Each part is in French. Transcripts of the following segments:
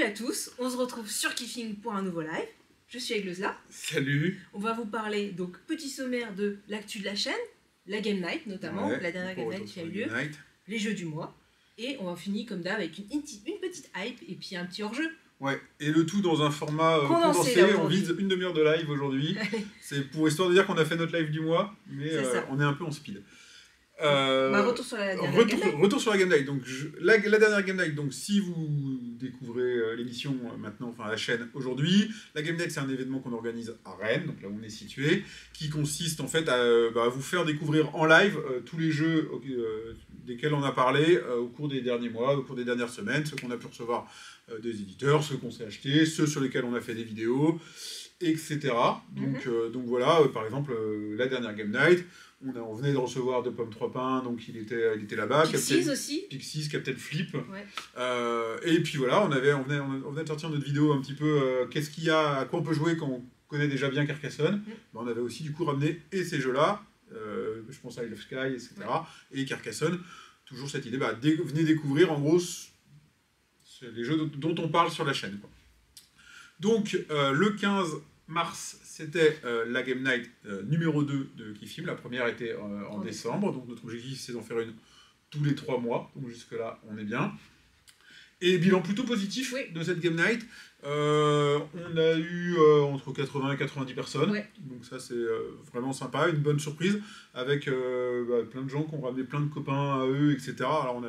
à tous, on se retrouve sur Kiffing pour un nouveau live. Je suis Aigleusla. Salut. On va vous parler, donc, petit sommaire de l'actu de la chaîne, la Game Night notamment, la dernière Game Night qui a eu lieu, les jeux du mois, et on va finir comme d'hab avec une petite hype et puis un petit hors-jeu. Ouais, et le tout dans un format condensé, on vise une demi-heure de live aujourd'hui. C'est pour histoire de dire qu'on a fait notre live du mois, mais on est un peu en speed. Retour sur la dernière Game Night. Retour sur la Game Night. Donc, la dernière Game Night, donc, si vous découvrez l'émission maintenant, enfin la chaîne aujourd'hui, la Game Night c'est un événement qu'on organise à Rennes, donc là où on est situé, qui consiste en fait à vous faire découvrir en live tous les jeux desquels on a parlé au cours des derniers mois, au cours des dernières semaines, ceux qu'on a pu recevoir des éditeurs, ceux qu'on s'est achetés, ceux sur lesquels on a fait des vidéos, etc. Donc voilà, par exemple, la dernière Game Night, on venait de recevoir de Pommes 3 Pains, donc il était là-bas. Pixies aussi. Pixies, Captain Flip. Ouais. Et puis voilà, on venait de sortir notre vidéo un petit peu, qu'est-ce qu'il y a, à quoi on peut jouer quand on connaît déjà bien Carcassonne. On avait aussi du coup ramené et ces jeux-là, je pense à Isle of Sky, etc. Et Carcassonne, toujours cette idée, venez découvrir en gros les jeux dont on parle sur la chaîne, quoi. Donc le 15 mars, c'était la Game Night numéro 2 de Kiffim. La première était en décembre, donc notre objectif c'est d'en faire une tous les 3 mois, donc jusque-là on est bien. Et bilan plutôt positif de cette Game Night, on a eu entre 80 et 90 personnes, donc ça c'est vraiment sympa, une bonne surprise, avec plein de gens qui ont ramené plein de copains à eux, etc. Alors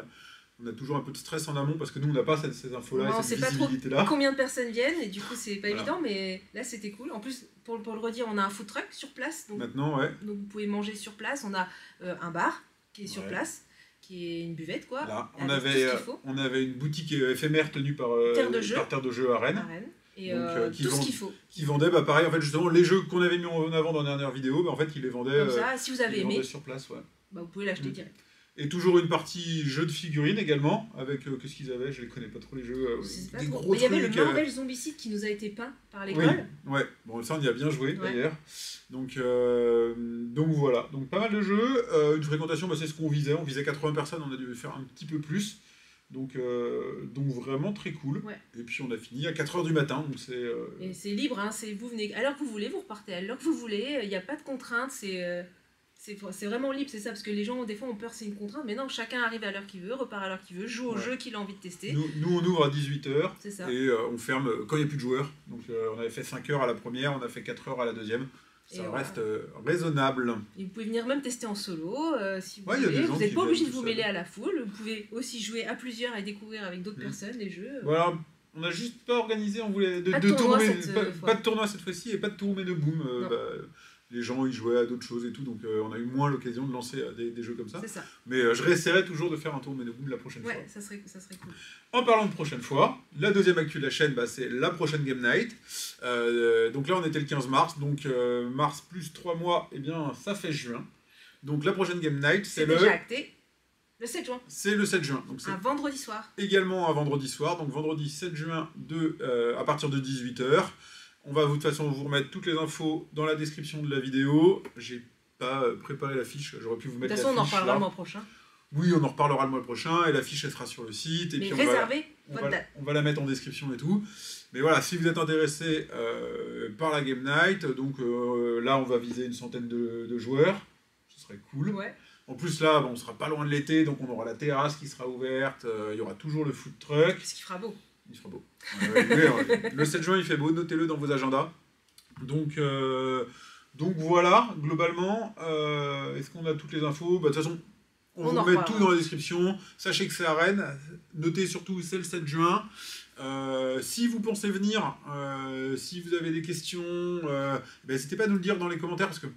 on a toujours un peu de stress en amont parce que nous on n'a pas ces infos-là et cette visibilité-là. Pas trop combien de personnes viennent et du coup c'est pas évident, mais là c'était cool. En plus, pour le redire, on a un food truck sur place. Donc, maintenant, donc vous pouvez manger sur place. On a un bar qui est sur place, qui est une buvette quoi. Là, on avait une boutique éphémère tenue par Terre de Jeu à Rennes. Et donc, tout ce qu'il faut. Qui vendait, pareil, en fait, justement, les jeux qu'on avait mis en avant dans la dernière vidéo, en fait, ils les vendaient, comme ça, si vous avez aimé, sur place. Vous pouvez l'acheter direct. Et toujours une partie jeux de figurines également, avec qu'est-ce qu'ils avaient, je les connais pas trop les jeux. Des gros trucs. Il y avait le Marvel Zombicide qui nous a été peint par l'école. Oui, bon ça on y a bien joué d'ailleurs. Donc voilà, donc pas mal de jeux, une fréquentation, c'est ce qu'on visait, on visait 80 personnes, on a dû faire un petit peu plus. Donc vraiment très cool. Et puis on a fini à 4h du matin. Donc et c'est libre, hein, vous venez à l'heure que vous voulez, vous repartez à l'heure que vous voulez, il n'y a pas de contraintes, c'est vraiment libre, c'est ça, parce que les gens, des fois, ont peur c'est une contrainte, mais non, chacun arrive à l'heure qu'il veut, repart à l'heure qu'il veut, joue au jeu qu'il a envie de tester. Nous on ouvre à 18h, et on ferme quand il n'y a plus de joueurs. Donc on avait fait 5h à la première, on a fait 4h à la deuxième. Ça reste raisonnable. Et vous pouvez venir même tester en solo, si vous voulez. Vous n'êtes pas obligé de vous mêler à la foule, vous pouvez aussi jouer à plusieurs et découvrir avec d'autres personnes les jeux. Voilà. On n'a juste pas organisé, on voulait pas de tournoi cette fois-ci et pas de tournoi de boom. Les gens ils jouaient à d'autres choses et tout, donc on a eu moins l'occasion de lancer des jeux comme ça. C'est ça. Mais je réessayerai toujours de faire un tour de boom la prochaine fois. Ça serait cool. En parlant de prochaine fois, la deuxième actu de la chaîne, c'est la prochaine Game Night. Donc là on était le 15 mars, donc mars plus 3 mois, et bien ça fait juin. Donc la prochaine Game Night, c'est déjà acté. Le 7 juin. C'est le 7 juin. Donc un vendredi soir. Également un vendredi soir, donc vendredi 7 juin à partir de 18h. On va de toute façon vous remettre toutes les infos dans la description de la vidéo. J'ai pas préparé la fiche, j'aurais pu vous mettre la fiche. De toute façon, on en reparlera le mois prochain. Oui, on en reparlera le mois prochain et la fiche elle sera sur le site. Et mais puis réservez votre date. On va la mettre en description et tout. Mais voilà, si vous êtes intéressé par la Game Night, donc là on va viser une centaine de joueurs. Ce serait cool. En plus là, on sera pas loin de l'été, donc on aura la terrasse qui sera ouverte. Il y aura toujours le food truck. Ce qui fera beau. Il sera beau. Le 7 juin, il fait beau, notez-le dans vos agendas. Donc voilà, globalement, est-ce qu'on a toutes les infos ? De toute façon, on vous met tout dans la description. Sachez que c'est à Rennes. Notez surtout, c'est le 7 juin. Si vous pensez venir, si vous avez des questions, n'hésitez pas à nous le dire dans les commentaires, parce que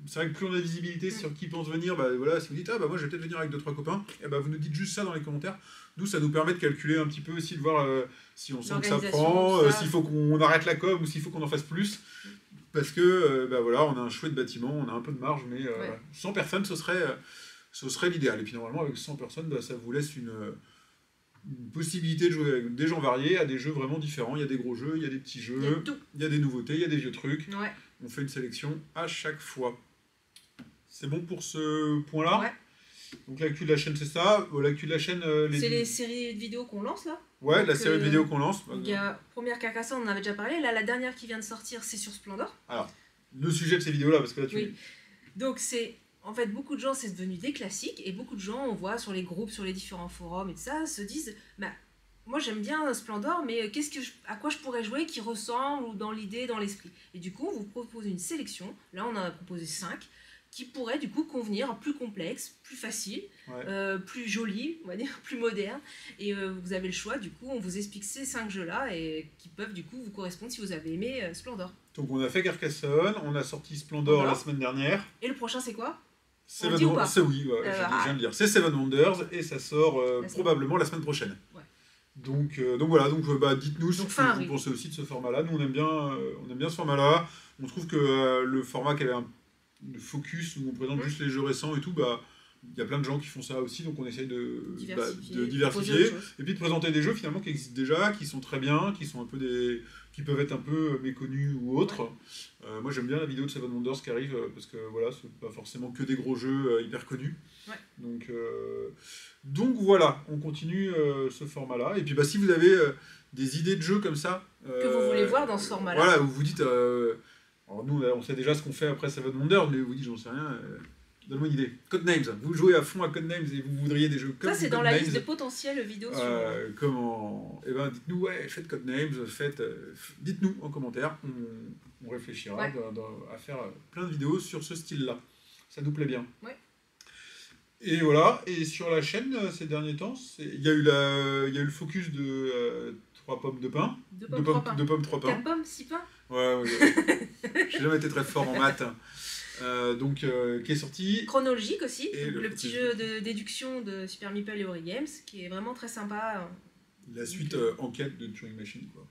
c'est vrai que plus on a de visibilité sur qui pense venir, voilà, si vous dites moi je vais peut-être venir avec 2-3 copains, vous nous dites juste ça dans les commentaires. Nous ça nous permet de calculer un petit peu aussi, de voir si on sent que ça prend, s'il faut qu'on arrête la com ou s'il faut qu'on en fasse plus. Parce que voilà, on a un chouette bâtiment, on a un peu de marge, mais 100 personnes ce serait l'idéal. Et puis normalement avec 100 personnes, ça vous laisse une possibilité de jouer avec des gens variés à des jeux vraiment différents. Il y a des gros jeux, il y a des petits jeux, il y a des nouveautés, il y a des vieux trucs. On fait une sélection à chaque fois. C'est bon pour ce point-là ? Donc l'actu de la chaîne, c'est ça. L'actu de la chaîne... C'est les séries de vidéos qu'on lance, là. Ouais, donc, la série de vidéos qu'on lance. Il y a première Carcassonne, on en avait déjà parlé. Là, la dernière qui vient de sortir, c'est sur Splendor. Alors, le sujet de ces vidéos-là, parce que là, tu... Oui. Donc, c'est... En fait, beaucoup de gens, c'est devenu des classiques. Et beaucoup de gens, on voit sur les groupes, sur les différents forums et tout ça, se disent... Bah, moi, j'aime bien Splendor, mais à quoi je pourrais jouer qui ressemble ou dans l'idée, dans l'esprit. Et du coup, on vous propose une sélection. Là, on en a proposé 5 qui pourraient du coup convenir, plus complexe, plus facile, plus joli, on va dire, plus moderne. Et vous avez le choix, du coup, on vous explique ces 5 jeux-là et qui peuvent du coup vous correspondre si vous avez aimé Splendor. Donc on a fait Carcassonne, on a sorti Splendor la semaine dernière. Et le prochain c'est quoi? C'est oui, je viens de dire. C'est Seven Wonders et ça sort probablement la semaine prochaine. Ouais. Donc voilà, dites-nous si vous pensez aussi de ce format-là. Nous on aime bien ce format-là. On trouve que le format qui avait un focus où on présente juste les jeux récents et tout, il y a plein de gens qui font ça aussi, donc on essaye de diversifier et puis de présenter des jeux finalement qui existent déjà, qui sont très bien, qui sont un peu qui peuvent être un peu méconnus ou autres. Moi j'aime bien la vidéo de Seven Wonders qui arrive parce que voilà, c'est pas forcément que des gros jeux hyper connus. Ouais. Donc voilà, on continue ce format-là. Et puis si vous avez des idées de jeux comme ça que vous voulez voir dans ce format-là, voilà, vous vous dites alors nous, on sait déjà ce qu'on fait après Seven Wonders, mais vous dites, j'en sais rien, donne-moi une idée. Codenames, vous jouez à fond à Codenames et vous voudriez des jeux comme ça, c'est dans la liste de potentielles vidéos sur... Comment... Eh ben, dites-nous, faites Codenames, dites-nous en commentaire, on réfléchira à faire plein de vidéos sur ce style-là. Ça nous plaît bien. Ouais. Et voilà, et sur la chaîne, ces derniers temps, il y a eu le focus de 3 pommes de pain. 2 pommes, 3 pains. 2 pommes, 3 pains. 4 pommes, 6 pains. Ouais. J'ai jamais été très fort en maths. Qui est sorti. Chronologique aussi, le petit jeu de déduction de Super Meeple et Ori Games, qui est vraiment très sympa. La suite enquête de Turing Machine, quoi.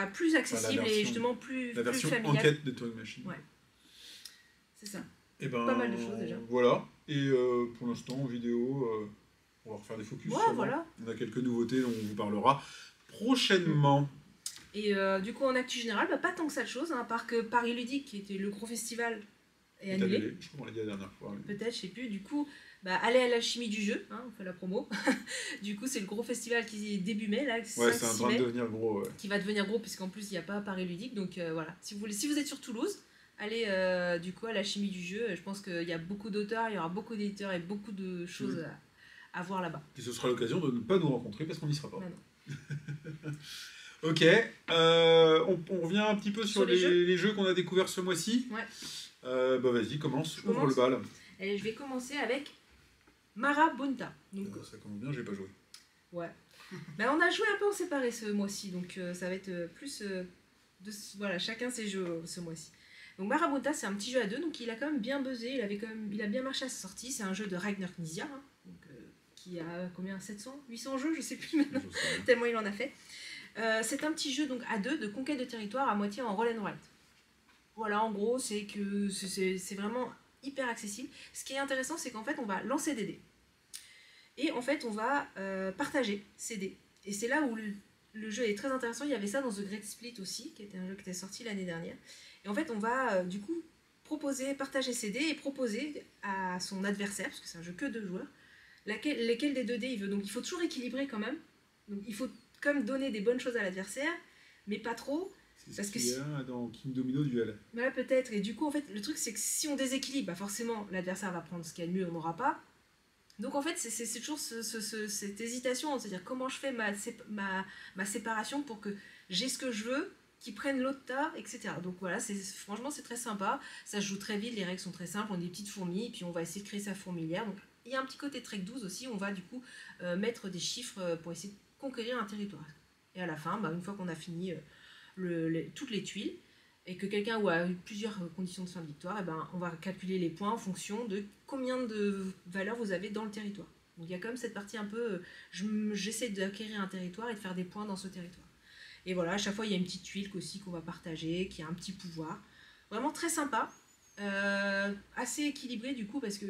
Plus accessible et justement plus familiale. La version enquête de Turing Machine. Ouais. C'est ça. Et pas mal de choses déjà. Voilà. Et pour l'instant, en vidéo, on va refaire des focus. Voilà. On a quelques nouveautés dont on vous parlera prochainement. Et du coup, en actu générale, pas tant que ça de choses, à part que Paris Ludique, qui était le gros festival, est annulé. Je crois qu'on l'a dit la dernière fois. Peut-être, je sais plus. Du coup, allez à l'alchimie du jeu, on fait la promo. Du coup, c'est le gros festival qui est début mai, là. C'est en train de devenir gros. Ouais. Qui va devenir gros, puisqu'en plus, il n'y a pas Paris Ludique. Donc voilà, si vous êtes sur Toulouse, allez du coup à l'alchimie du jeu. Je pense qu'il y a beaucoup d'auteurs, il y aura beaucoup d'éditeurs et beaucoup de choses à voir là-bas. Et ce sera l'occasion de ne pas nous rencontrer parce qu'on n'y sera pas. Non. Ok, on revient un petit peu sur les jeux qu'on a découverts ce mois-ci. Ouais. Vas-y, ouvre le bal. Et je vais commencer avec Marabunta. Donc, ça commence bien, j'ai pas joué. Ouais. On a joué un peu en séparé ce mois-ci, donc ça va être plus voilà, chacun ses jeux ce mois-ci. Donc Marabunta, c'est un petit jeu à 2, donc il a quand même bien buzzé, il a bien marché à sa sortie. C'est un jeu de Ragnar Knizia, qui a combien, 700, 800 jeux, je sais plus maintenant, tellement il en a fait. C'est un petit jeu donc à 2 de conquête de territoire à moitié en roll and write. Voilà, en gros, c'est vraiment hyper accessible. Ce qui est intéressant, c'est qu'en fait, on va lancer des dés. Et en fait, on va partager ces dés. Et c'est là où le jeu est très intéressant. Il y avait ça dans The Great Split aussi, qui était un jeu qui était sorti l'année dernière. Et en fait, on va du coup partager ses dés et proposer à son adversaire, parce que c'est un jeu que 2 joueurs, lesquels des 2 dés il veut. Donc il faut toujours équilibrer quand même. Donc il faut comme donner des bonnes choses à l'adversaire, mais pas trop. C'est ce qu'il y a dans King Domino Duel. Ouais, peut-être. Et du coup, en fait, le truc, c'est que si on déséquilibre, forcément, l'adversaire va prendre ce qu'il y a de mieux, on n'aura pas. Donc, en fait, c'est toujours cette hésitation, c'est-à-dire comment je fais ma séparation pour que j'ai ce que je veux, qu'ils prennent l'autre tas, etc. Donc, voilà, franchement, c'est très sympa. Ça se joue très vite, les règles sont très simples, on est des petites fourmis, et puis on va essayer de créer sa fourmilière. Donc, il y a un petit côté Trek 12 aussi, on va du coup mettre des chiffres pour essayer de conquérir un territoire. Et à la fin, une fois qu'on a fini toutes les tuiles, et que quelqu'un a eu plusieurs conditions de fin de victoire, on va calculer les points en fonction de combien de valeurs vous avez dans le territoire. Donc il y a quand même cette partie un peu, j'essaie d'acquérir un territoire et de faire des points dans ce territoire. Et voilà, à chaque fois il y a une petite tuile aussi qu'on va partager, qui a un petit pouvoir. Vraiment très sympa. Assez équilibré du coup parce que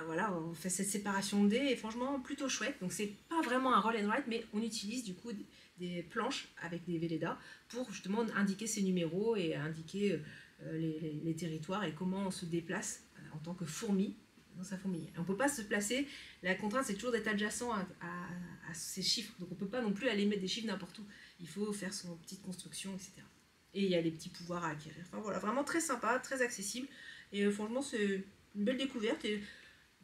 voilà, on fait cette séparation de dés et franchement plutôt chouette. Donc c'est pas vraiment un roll and write, mais on utilise du coup des planches avec des Velleda pour justement indiquer ces numéros et indiquer les territoires et comment on se déplace en tant que fourmi dans sa fourmilière. On ne peut pas se placer, la contrainte c'est toujours d'être adjacent à ces chiffres, donc on ne peut pas non plus aller mettre des chiffres n'importe où. Il faut faire son petite construction, etc. Et il y a les petits pouvoirs à acquérir. Enfin voilà, vraiment très sympa, très accessible. Et franchement, c'est une belle découverte. Et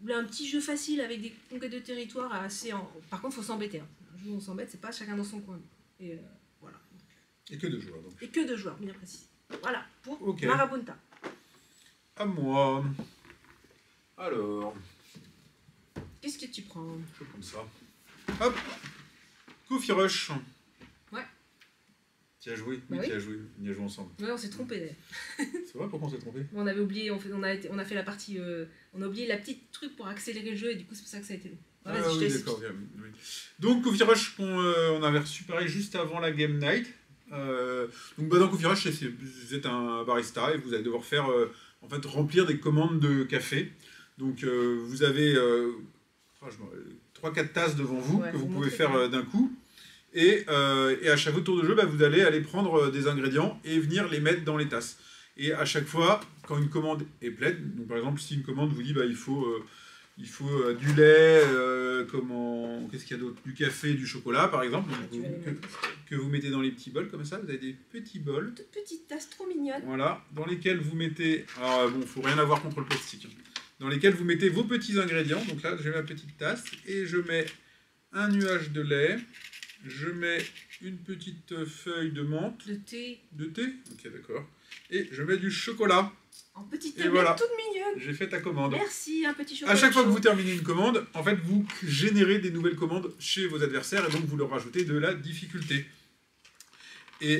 un petit jeu facile avec des conquêtes de territoire assez... Par contre, il faut s'embêter. Hein. Un jeu où on s'embête, c'est pas chacun dans son coin. Et voilà. Et que 2 joueurs, donc. Et que 2 joueurs, bien précis. Voilà, pour okay. Marabunta. À moi. Alors... Qu'est-ce que tu prends? Je prends ça. Hop, Coffee Rush. Ouais. Tu as joué? Bah oui, tu as joué. On y a joué ensemble. Ouais, on s'est trompé d'ailleurs. C'est vrai, pourquoi on s'est trompé? On avait oublié, on a fait la partie... on a oublié la petite truc pour accélérer le jeu et du coup c'est pour ça que ça a été long. Ah, oui, d'accord. Oui. Donc Coffee Rush, on avait reçu pareil juste avant la Game Night. Donc dans Coffee Rush, vous êtes un barista et vous allez devoir faire, en fait, remplir des commandes de café. Donc vous avez 3-4 tasses devant vous que vous pouvez faire d'un coup. Et à chaque tour de jeu, vous allez aller prendre des ingrédients et venir les mettre dans les tasses. Et à chaque fois, quand une commande est pleine, donc par exemple si une commande vous dit il faut du lait, qu'est-ce qu'il y a d'autre, du café, du chocolat par exemple, que vous mettez dans les petits bols comme ça, vous avez des petits bols. Toutes petites tasses trop mignonnes. Voilà, dans lesquelles vous mettez, alors bon, faut rien avoir contre le plastique, hein, dans lesquelles vous mettez vos petits ingrédients. Donc là, j'ai ma petite tasse et je mets un nuage de lait. Je mets une petite feuille de menthe. De thé. De thé? Ok, d'accord. Et je mets du chocolat. En petite tablette toute mignonne. J'ai fait ta commande. Merci, un petit chocolat. À chaque fois que vous terminez une commande, en fait, vous générez des nouvelles commandes chez vos adversaires et donc vous leur rajoutez de la difficulté. Et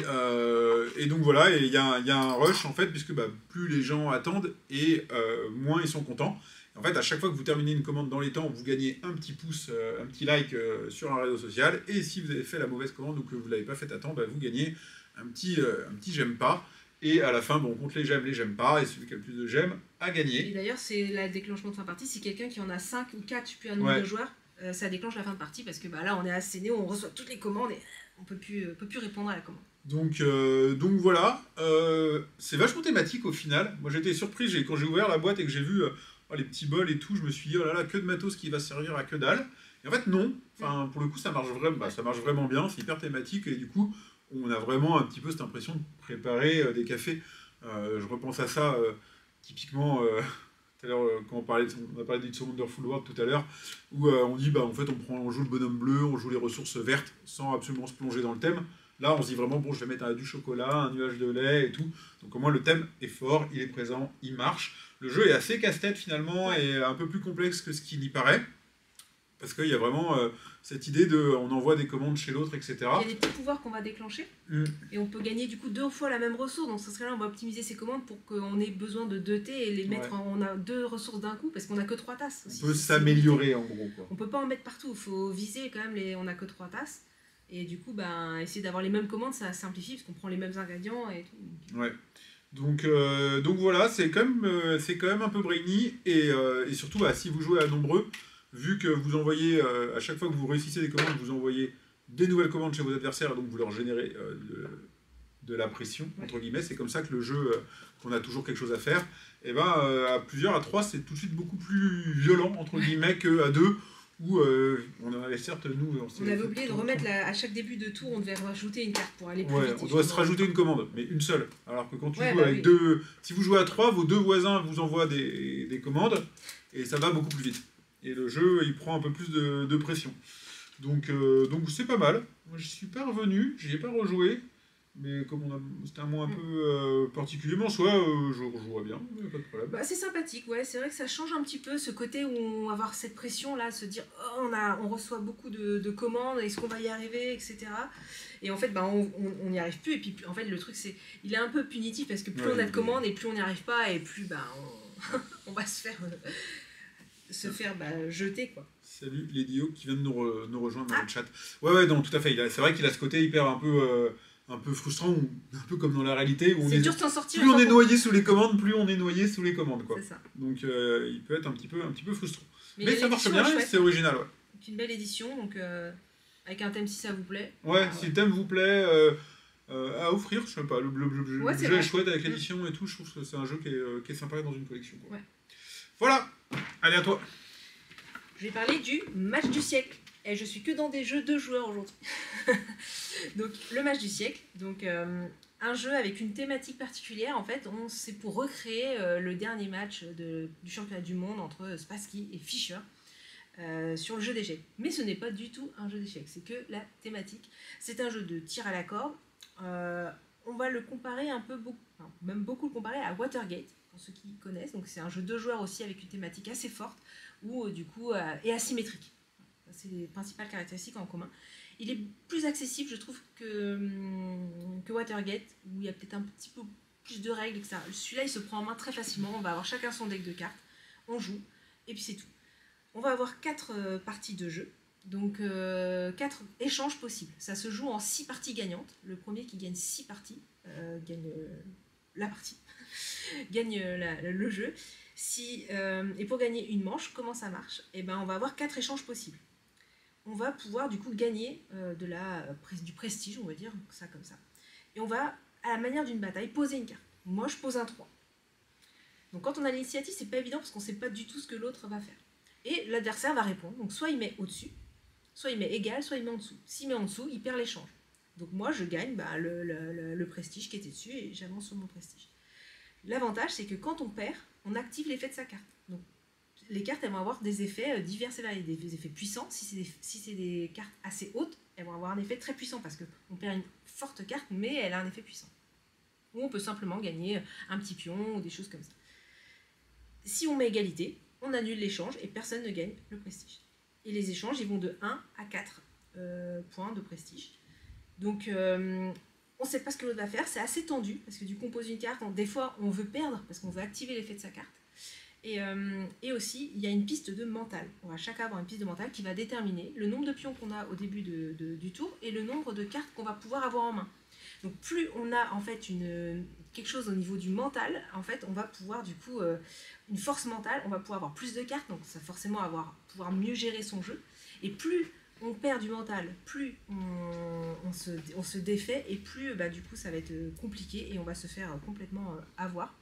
donc voilà, il y a un rush en fait, puisque plus les gens attendent et moins ils sont contents. En fait, à chaque fois que vous terminez une commande dans les temps, vous gagnez un petit pouce, un petit like sur un réseau social. Et si vous avez fait la mauvaise commande ou que vous ne l'avez pas faite à temps, vous gagnez un petit j'aime pas. Et à la fin, on compte les j'aime pas. Et celui qui a le plus de j'aime a gagné. Et d'ailleurs, c'est le déclenchement de fin de partie. Si quelqu'un qui en a 5 ou 4, je sais plus un nombre de joueurs, ça déclenche la fin de partie. Parce que là, on est asséné, on reçoit toutes les commandes et on peut plus répondre à la commande. Donc voilà, c'est vachement thématique au final. Moi j'étais surpris, quand j'ai ouvert la boîte et que j'ai vu les petits bols et tout, je me suis dit oh là là, que de matos qui va servir à que dalle. Et en fait non, enfin, pour le coup ça marche vraiment bien, c'est hyper thématique et du coup on a vraiment un petit peu cette impression de préparer des cafés. Je repense à ça typiquement tout à l'heure quand on a parlé d'It's a Wonderful World tout à l'heure, où on dit en fait on joue le bonhomme bleu, on joue les ressources vertes sans absolument se plonger dans le thème. Là, on se dit vraiment, bon, je vais mettre du chocolat, un nuage de lait et tout. Donc au moins, le thème est fort, il est présent, il marche. Le jeu est assez casse-tête finalement et un peu plus complexe que ce qu'il y paraît. Parce qu'il y a vraiment cette idée de, on envoie des commandes chez l'autre, etc. Il y a des petits pouvoirs qu'on va déclencher. Et on peut gagner du coup 2 fois la même ressource. Donc ça serait là, on va optimiser ces commandes pour qu'on ait besoin de 2 thés et les mettre on a 2 ressources d'un coup parce qu'on n'a que 3 tasses. On peut s'améliorer en gros, quoi. On peut pas en mettre partout, il faut viser quand même, on n'a que 3 tasses. Et du coup, essayer d'avoir les mêmes commandes, ça simplifie parce qu'on prend les mêmes ingrédients et tout. Ouais. Donc voilà, c'est quand même un peu brainy. Et surtout, si vous jouez à nombreux, vu que vous envoyez, à chaque fois que vous réussissez des commandes, vous envoyez des nouvelles commandes chez vos adversaires, et donc vous leur générez de la pression, entre guillemets. C'est comme ça que le jeu, qu'on a toujours quelque chose à faire, et à plusieurs, à 3, c'est tout de suite beaucoup plus violent, entre guillemets, qu'à 2. Où on en avait certes, nous... On avait oublié de remettre, à chaque début de tour, on devait rajouter une carte pour aller plus vite. On doit se rajouter une commande, mais une seule. Alors que quand tu joues avec deux... Si vous jouez à 3, vos 2 voisins vous envoient des commandes, et ça va beaucoup plus vite. Et le jeu, il prend un peu plus de pression. Donc c'est pas mal. Moi, je suis pas revenu, j'y ai pas rejoué. Mais comme c'était un mois un peu particulier, mais en soi, je rejouerais bien, pas de problème. C'est sympathique, ouais. C'est vrai que ça change un petit peu ce côté où on va avoir cette pression-là, se dire oh, on reçoit beaucoup de commandes, est-ce qu'on va y arriver, etc. Et en fait, on n'y arrive plus. Et puis, en fait, le truc, il est un peu punitif parce que plus on a de commandes et plus on n'y arrive pas, et plus on va se faire jeter, quoi. Salut Lédio qui vient de nous rejoindre dans le chat. Ouais, non, tout à fait. C'est vrai qu'il a ce côté hyper un peu frustrant, un peu comme dans la réalité, où dur de s'en sortir. Plus on est noyé sous les commandes, plus on est noyé sous les commandes, quoi. C'est ça. Donc il peut être un petit peu frustrant. Mais ça marche bien, bien, c'est original, ouais. C'est une belle édition, donc avec un thème si ça vous plaît. Ouais, si le thème vous plaît, à offrir, je sais pas, le jeu est chouette avec l'édition et tout, je trouve que c'est un jeu qui est sympa dans une collection, quoi. Ouais. Voilà. Allez, à toi. Je vais parler du match du siècle. Et je suis que dans des jeux de joueurs aujourd'hui. Donc, le match du siècle. Donc, un jeu avec une thématique particulière. En fait, c'est pour recréer le dernier match du championnat du monde entre Spassky et Fischer sur le jeu d'échecs. Mais ce n'est pas du tout un jeu d'échecs. C'est que la thématique. C'est un jeu de tir à la corde. On va le comparer un peu, même beaucoup le comparer à Watergate, pour ceux qui connaissent. Donc, c'est un jeu de joueurs aussi avec une thématique assez forte ou du coup est asymétrique. C'est les principales caractéristiques en commun. Il est plus accessible, je trouve, que Watergate, où il y a peut-être un petit peu plus de règles, etc. Celui-là, il se prend en main très facilement. On va avoir chacun son deck de cartes, on joue, et puis c'est tout. On va avoir 4 parties de jeu, donc 4 échanges possibles. Ça se joue en 6 parties gagnantes. Le premier qui gagne 6 parties gagne la partie, gagne le jeu. Et pour gagner une manche, comment ça marche? On va avoir 4 échanges possibles. On va pouvoir du coup gagner du prestige, on va dire ça comme ça. Et on va, à la manière d'une bataille, poser une carte. Moi, je pose un 3. Donc quand on a l'initiative, c'est pas évident parce qu'on sait pas du tout ce que l'autre va faire. Et l'adversaire va répondre. Donc soit il met au-dessus, soit il met égal, soit il met en dessous. S'il met en dessous, il perd l'échange. Donc moi, je gagne le prestige qui était dessus et j'avance sur mon prestige. L'avantage, c'est que quand on perd, on active l'effet de sa carte. Donc les cartes, elles vont avoir des effets divers et variés, des effets puissants. Si c'est des cartes assez hautes, elles vont avoir un effet très puissant parce qu'on perd une forte carte, mais elle a un effet puissant. Ou on peut simplement gagner un petit pion ou des choses comme ça. Si on met égalité, on annule l'échange et personne ne gagne le prestige. Et les échanges, ils vont de 1 à 4 points de prestige. Donc, on ne sait pas ce que l'autre va faire. C'est assez tendu parce que du coup, on pose une carte. Des fois, on veut perdre parce qu'on veut activer l'effet de sa carte. Et aussi, il y a une piste de mental. On va chacun avoir une piste de mental qui va déterminer le nombre de pions qu'on a au début du tour et le nombre de cartes qu'on va pouvoir avoir en main. Donc plus on a en fait quelque chose au niveau du mental, en fait, on va pouvoir du coup, une force mentale, on va pouvoir avoir plus de cartes, donc ça va forcément pouvoir mieux gérer son jeu. Et plus on perd du mental, plus on se défait et plus du coup ça va être compliqué et on va se faire complètement avoir.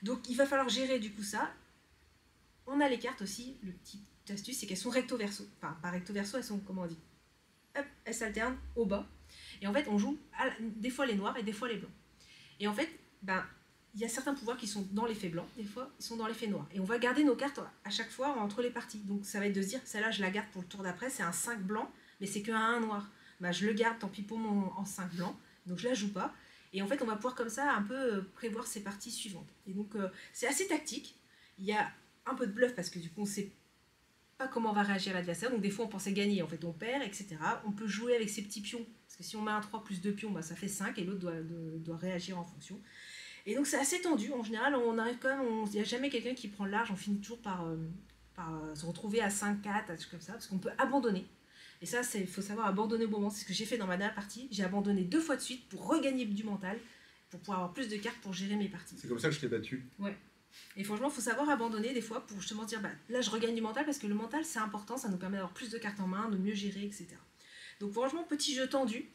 Donc il va falloir gérer du coup ça. On a les cartes aussi, le petit astuce, c'est qu'elles sont recto verso. Enfin, pas recto verso, elles sont, comment on dit, hop, elles s'alternent au bas. Et en fait, on joue des fois les noirs et des fois les blancs. Et en fait, il y a certains pouvoirs qui sont dans l'effet blanc, des fois ils sont dans l'effet noir. Et on va garder nos cartes à chaque fois entre les parties. Donc ça va être de se dire, celle-là je la garde pour le tour d'après, c'est un 5 blanc, mais c'est qu'un 1 noir. Je le garde, tant pis pour moi, en 5 blanc, donc je la joue pas. Et en fait, on va pouvoir comme ça un peu prévoir ses parties suivantes. Et donc, c'est assez tactique. Il y a un peu de bluff parce que du coup, on ne sait pas comment va réagir l'adversaire. Donc, des fois, on pensait gagner. En fait, on perd, etc. On peut jouer avec ses petits pions. Parce que si on met un 3 plus 2 pions, ça fait 5 et l'autre doit réagir en fonction. Et donc, c'est assez tendu. En général, on arrive quand même... Il n'y a jamais quelqu'un qui prend le large. On finit toujours par se retrouver à 5-4, comme ça. Parce qu'on peut abandonner. Et ça, il faut savoir abandonner au bon moment. C'est ce que j'ai fait dans ma dernière partie. J'ai abandonné 2 fois de suite pour regagner du mental, pour pouvoir avoir plus de cartes pour gérer mes parties. C'est comme ça que je t'ai battu. Ouais. Et franchement, il faut savoir abandonner des fois pour justement dire, là, je regagne du mental parce que le mental, c'est important. Ça nous permet d'avoir plus de cartes en main, de mieux gérer, etc. Donc franchement, petit jeu tendu,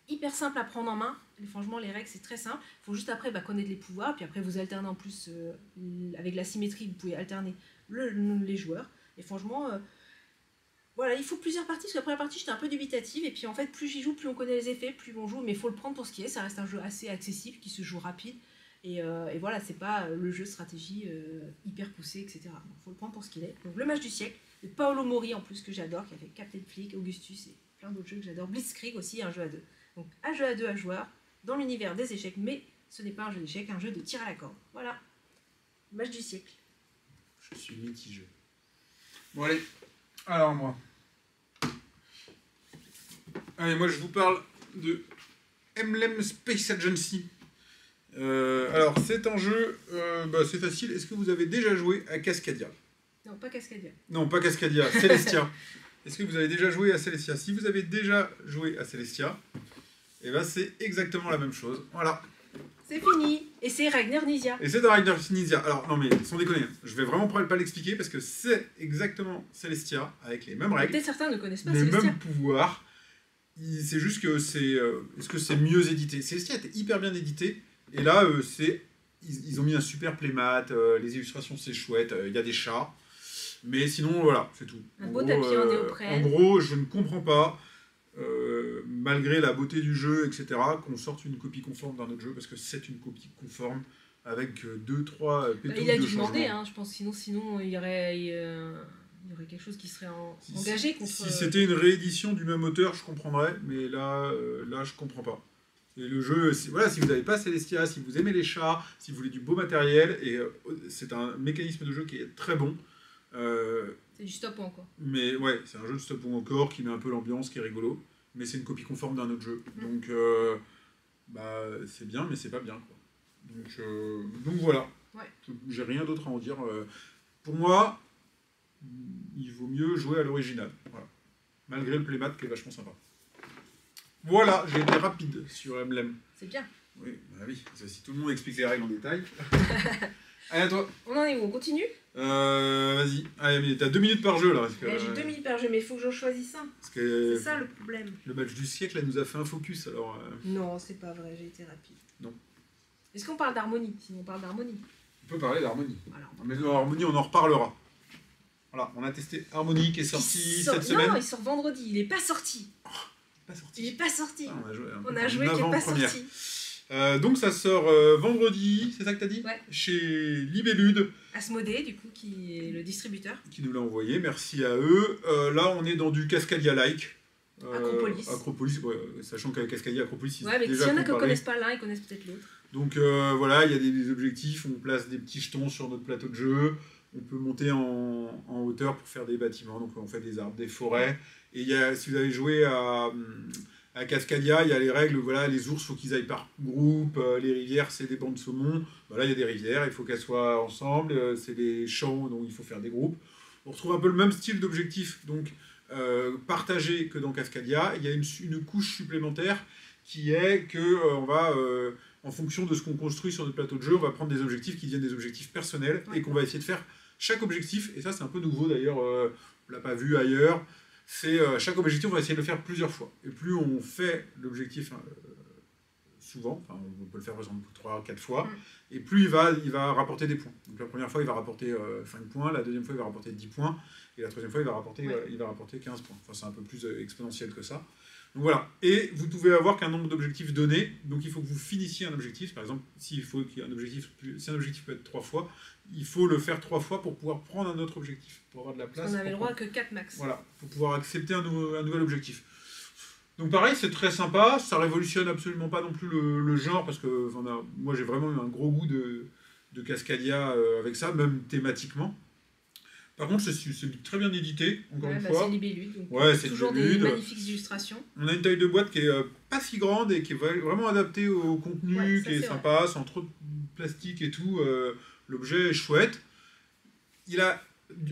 hyper simple à prendre en main. Et franchement, les règles, c'est très simple. Il faut juste après connaître les pouvoirs. Puis après, vous alternez en plus avec la symétrie. Vous pouvez alterner les joueurs. Et franchement... voilà, il faut plusieurs parties, parce que la première partie, j'étais un peu dubitative, et puis en fait, plus j'y joue, plus on connaît les effets, plus on joue, mais il faut le prendre pour ce qui est, ça reste un jeu assez accessible, qui se joue rapide, et voilà, c'est pas le jeu stratégie hyper poussé, etc. Donc il faut le prendre pour ce qu'il est. Donc le match du siècle, de Paolo Mori en plus, que j'adore, qui a fait Captain Flick, Augustus, et plein d'autres jeux que j'adore, Blitzkrieg aussi, un jeu à 2. Donc un jeu à 2 à joueurs, dans l'univers des échecs, mais ce n'est pas un jeu d'échecs, un jeu de tir à la corde. Voilà, match du siècle. Je suis mitigé. Bon allez. Alors moi. Allez, moi je vous parle de Emblem Space Agency. Alors c'est un jeu, c'est facile. Est-ce que vous avez déjà joué à Cascadia? Non, pas Cascadia. Non, pas Cascadia, Celestia. Est-ce que vous avez déjà joué à Celestia? Si vous avez déjà joué à Celestia, c'est exactement la même chose. Voilà. C'est fini. Et c'est Ragnar Knizia. Et c'est de Ragnar Knizia. Alors, non mais, sans déconner, je vais vraiment pas l'expliquer parce que c'est exactement Celestia, avec les mêmes règles. Peut-être certains ne connaissent pas les Celestia. mêmes pouvoirs. C'est juste que c'est... est-ce que c'est mieux édité? Celestia était hyper bien édité. Et là, ils ont mis un super playmat. Les illustrations, c'est chouette. Il y a des chats. Mais sinon, voilà, c'est tout. Un beau tapis en néoprène. En gros, je ne comprends pas, malgré la beauté du jeu, etc., qu'on sorte une copie conforme d'un autre jeu, parce que c'est une copie conforme avec 2-3 pétaux de changement. Il a dû demander, hein, je pense, sinon il y aurait quelque chose qui serait engagé contre... Si c'était une réédition du même auteur, je comprendrais, mais là je comprends pas. Et le jeu, si vous n'avez pas Celestia, si vous aimez les chats, si vous voulez du beau matériel, et c'est un mécanisme de jeu qui est très bon. C'est du stop ou encore. Mais ouais, c'est un jeu de stop ou encore qui met un peu l'ambiance, qui est rigolo, mais c'est une copie conforme d'un autre jeu. Donc c'est bien, mais c'est pas bien, quoi. Donc voilà. Ouais. J'ai rien d'autre à en dire. Pour moi, il vaut mieux jouer à l'original. Voilà. Malgré le playmat qui est vachement sympa. Voilà, j'ai été rapide sur Emblem. C'est bien. Oui, si tout le monde explique les règles en détail. Allez, à toi. On en est où? On continue? Vas-y. Allez, mais t'as 2 minutes par jeu là. J'ai 2 minutes par jeu, mais il faut que j'en choisisse un. C'est ça le problème. Le match du siècle, elle nous a fait un focus alors. Non, c'est pas vrai, j'ai été rapide. Non. Est-ce qu'on parle d'harmonie? Sinon, on parle d'harmonie. On peut parler d'harmonie. Alors. Mais l'harmonie, on en reparlera. Voilà, on a testé Harmony qui est sorti cette semaine. Non, il sort vendredi, il n'est pas sorti. Il n'est pas sorti. Ah, on a joué qui n'est pas sorti. Donc ça sort vendredi, c'est ça que tu as dit? Ouais. Chez Libellude. Asmodée, du coup, qui est le distributeur. Qui nous l'a envoyé, merci à eux. Là, on est dans du Cascadia-like. Acropolis. Ouais, sachant qu'avec Cascadia, Acropolis, ouais, mais s'il y en a qui ne connaissent pas l'un, ils connaissent peut-être l'autre. Donc voilà, il y a des objectifs, on place des petits jetons sur notre plateau de jeu. On peut monter en hauteur pour faire des bâtiments, donc on fait des arbres, des forêts. Et si vous avez joué à Cascadia, il y a les règles, voilà, les ours, il faut qu'ils aillent par groupe, les rivières, c'est des bancs de saumon. Voilà, il y a des rivières, il faut qu'elles soient ensemble, c'est des champs, donc il faut faire des groupes. On retrouve un peu le même style d'objectif, donc partagé que dans Cascadia. Il y a une couche supplémentaire qui est que on va... en fonction de ce qu'on construit sur notre plateau de jeu, on va prendre des objectifs qui deviennent des objectifs personnels et qu'on va essayer de faire chaque objectif, et ça c'est un peu nouveau d'ailleurs, on ne l'a pas vu ailleurs, c'est chaque objectif on va essayer de le faire plusieurs fois. Et plus on fait l'objectif souvent, enfin, on peut le faire par exemple 3-4 fois, et plus il va rapporter des points. Donc la première fois il va rapporter 5 points, la deuxième fois il va rapporter 10 points, et la troisième fois il va rapporter 15 points. Enfin c'est un peu plus exponentiel que ça. Donc voilà, et vous pouvez avoir qu'un nombre d'objectifs donné, donc il faut que vous finissiez un objectif. Par exemple, si un objectif peut être 3 fois, il faut le faire 3 fois pour pouvoir prendre un autre objectif, pour avoir de la place. On avait le droit que 4 max. Voilà, pour pouvoir accepter un nouvel objectif. Donc pareil, c'est très sympa, ça révolutionne absolument pas non plus le genre, parce que moi j'ai vraiment eu un gros goût de Cascadia avec ça, même thématiquement. Par contre, c'est très bien édité, encore une fois. C'est Libellude, donc c'est toujours Libellude. des magnifiques illustrations. On a une taille de boîte qui est pas si grande et qui est vraiment adaptée au contenu, qui est sympa, sans trop de plastique et tout. L'objet est chouette.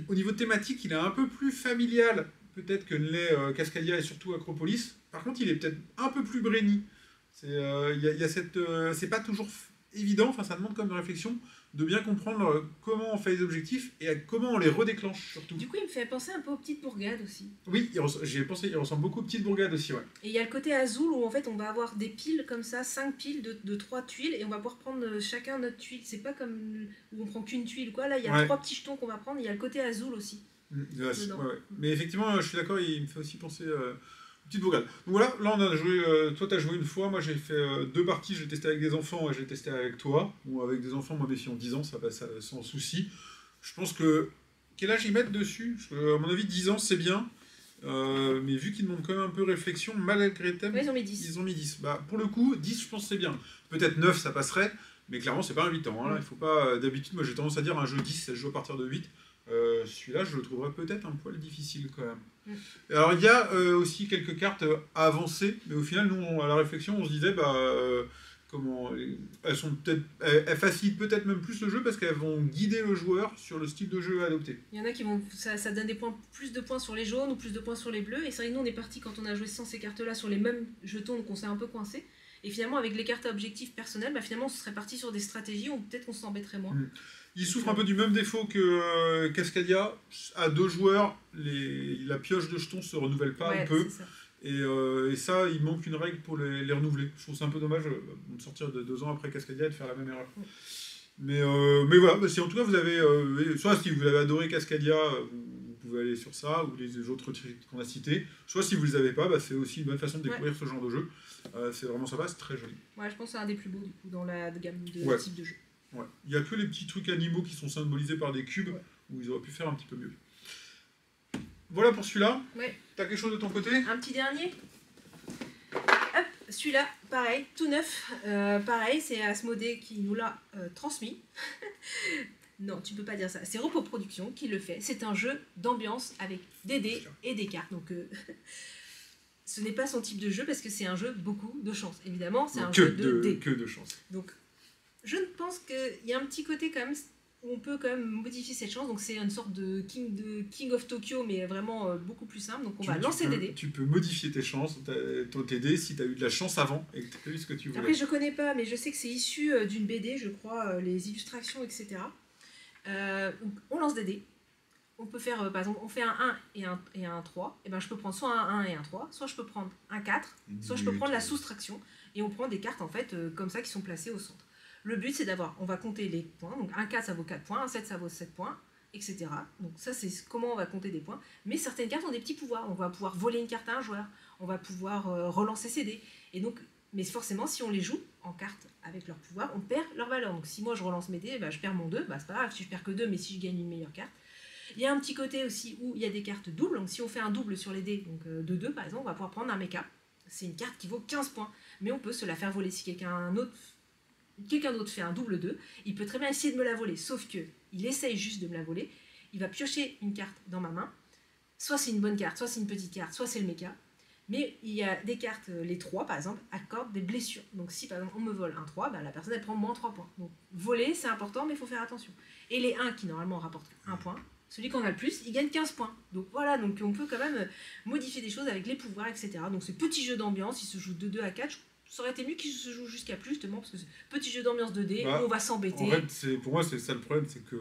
Au niveau thématique, il est un peu plus familial, peut-être que l'est Cascadia et surtout Acropolis. Par contre, il est peut-être un peu plus brainy. C'est pas toujours évident, enfin ça demande comme une réflexion de bien comprendre comment on fait les objectifs et comment on les redéclenche surtout. Du coup, il me fait penser un peu aux petites bourgades aussi. Oui, j'ai pensé, il ressemble beaucoup aux petites bourgades aussi, ouais. Et il y a le côté Azul où en fait on va avoir des piles comme ça, 5 piles de 3 tuiles et on va pouvoir prendre chacun notre tuile. C'est pas comme où on prend qu'une tuile ou quoi, là il y a 3 petits jetons qu'on va prendre, il y a le côté Azul aussi. Ouais. Mais effectivement, je suis d'accord, il me fait aussi penser... petite bourgade. Donc voilà, là on a joué, toi t'as joué une fois, moi j'ai fait 2 parties, j'ai testé avec des enfants et j'ai testé avec toi. Bon, avec des enfants, moi mes filles ont 10 ans, ça passe sans souci. Je pense que, quel âge ils mettent dessus? Parce que, à mon avis 10 ans c'est bien, mais vu qu'ils demandent quand même un peu réflexion, malgré le thème, ils ont mis 10. Ils ont mis 10. Bah, pour le coup, 10 je pense c'est bien. Peut-être 9 ça passerait, mais clairement c'est pas un 8 ans. Hein, il faut pas, d'habitude moi j'ai tendance à dire un jeu 10, ça se joue à partir de 8. Celui-là, je le trouverais peut-être un poil difficile quand même. Alors, il y a aussi quelques cartes avancées, mais au final, nous, à la réflexion, on se disait, elles facilitent peut-être même plus le jeu parce qu'elles vont guider le joueur sur le style de jeu à adopter. Il y en a qui vont, ça donne plus de points sur les jaunes ou plus de points sur les bleus, et c'est vrai que nous, on est parti quand on a joué sans ces cartes-là sur les mêmes jetons, donc on s'est un peu coincé. Et finalement, avec les cartes à objectifs personnels, finalement, on serait parti sur des stratégies où peut-être qu'on s'embêterait moins. Il souffre un peu du même défaut que Cascadia. À 2 joueurs, la pioche de jetons se renouvelle pas un peu. Et ça, il manque une règle pour les renouveler. Je trouve ça un peu dommage de sortir de 2 ans après Cascadia et de faire la même erreur. Mais voilà, bah, si en tout cas vous avez, soit si vous avez adoré Cascadia, vous pouvez aller sur ça, ou les autres titres qu'on a cités, soit si vous les avez pas, bah, c'est aussi une bonne façon de découvrir ce genre de jeu. C'est vraiment sympa, c'est très joli. Ouais, je pense que c'est un des plus beaux du coup dans la gamme de type de jeu. Ouais. Il n'y a que les petits trucs animaux qui sont symbolisés par des cubes, où ils auraient pu faire un petit peu mieux. Voilà pour celui-là. Ouais. T'as quelque chose de ton côté? Un petit dernier. Hop, celui-là, pareil, tout neuf. Pareil, c'est Asmodée qui nous l'a transmis. Non, tu peux pas dire ça. C'est Repos Productions qui le fait. C'est un jeu d'ambiance avec des dés et des cartes. Donc, ce n'est pas son type de jeu parce que c'est un jeu beaucoup de chance. Évidemment, c'est un jeu de dés. Que de chance. Donc, je pense qu'il y a un petit côté quand même où on peut quand même modifier cette chance. Donc, c'est une sorte de King of Tokyo, mais vraiment beaucoup plus simple. Donc, on va lancer des dés. Tu peux modifier tes chances, tes dés, si tu as eu de la chance avant et que tu as eu ce que tu voulais. Après, je connais pas, mais je sais que c'est issu d'une BD, je crois, les illustrations, etc. Donc, on lance des dés. On peut faire, par exemple, on fait un 1 et un 3. Et ben, je peux prendre soit un 1 et un 3, soit je peux prendre un 4, soit je peux prendre la soustraction. Et on prend des cartes, en fait, comme ça, qui sont placées au centre. Le but, c'est d'avoir, on va compter les points. Donc, un 4, ça vaut 4 points, un 7, ça vaut 7 points, etc. Donc, ça, c'est comment on va compter des points. Mais certaines cartes ont des petits pouvoirs. On va pouvoir voler une carte à un joueur. On va pouvoir relancer ses dés. Et donc, mais forcément, si on les joue en cartes avec leur pouvoir, on perd leur valeur. Donc, si moi, je relance mes dés, bah, je perds mon 2. Bah, c'est pas grave, si je perds que 2, mais si je gagne une meilleure carte. Il y a un petit côté aussi où il y a des cartes doubles. Donc, si on fait un double sur les dés, donc de 2 par exemple, on va pouvoir prendre un mecha. C'est une carte qui vaut 15 points. Mais on peut se la faire voler si quelqu'un d'autre fait un double 2, il peut très bien essayer de me la voler, sauf que il essaye juste de me la voler, il va piocher une carte dans ma main, soit c'est une bonne carte, soit c'est une petite carte, soit c'est le mecha, mais il y a des cartes, les 3 par exemple, accordent des blessures. Donc si par exemple on me vole un 3, bah, la personne elle prend moins 3 points. Donc voler c'est important, mais il faut faire attention. Et les 1 qui normalement rapportent 1 point, celui qu'on a le plus, il gagne 15 points. Donc voilà, donc on peut quand même modifier des choses avec les pouvoirs, etc. Donc ce petit jeu d'ambiance, il se joue de 2 à 4, ça aurait été mieux qu'il se joue jusqu'à plus, justement, parce que c'est petit jeu d'ambiance 2D, on va s'embêter. En fait, pour moi, c'est ça le problème, c'est que